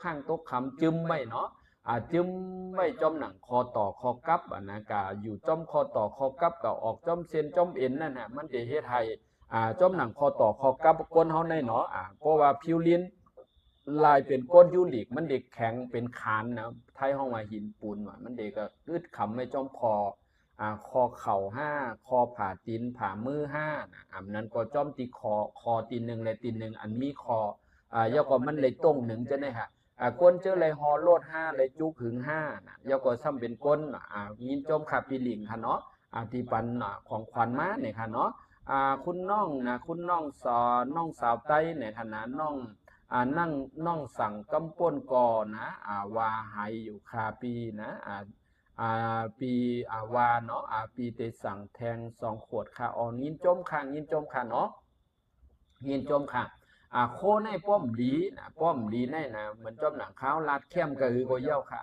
ข้างตกคำจึมไว้เนาะจึมไว้จอมหนังคอต่อคอกับนะกะอยู่จอมคอต่อคอกับก็ออกจอมเส้นจอมเอ็นนั่นน่ะมันจะเฮ็ดให้จอมหนังคอต่อคอกับก้นเฮาในเนาะเพราะว่าผิวลิ้นลายเป็นก้นยูริกมันเด็กแข็งเป็นคานนะไทยห้องว่าหินปูนว่ามันเด็กก็อึดคำไม่จอมคอคอเข่า5คอผ่าตีนผ่ามือ5นะนั้นก็จอมตีคอตีน1และตีน1อันมีคอย่อก็มันเลยต้งหนึ่งจะได้ฮะก้นเจอเลยฮอโลด5เลยจุกหึง5นะย่อก็ซ้ำเป็นก้นยินจมขาปีหลิงค่ะเนาะที่ปันของขวัญมาเนี่ยค่ะเนาะคุณน้องนะคุณน้องน้องสาวไต้เนี่ยค่ะนะน้องนั่งน้องสั่งกำป้นก่อนะว่าหายอยู่คาปีนะปีวาเนาะปีเตสั่งแทง2 ขวดค่ะยินจมค่ะยินจมค่ะเนาะยินจมค่ะโคในป้อมดีนะป้อมดีแน่นะเหมือนจอมหนังข้าวลาดเข้มก็คือก็เย้าค่ะ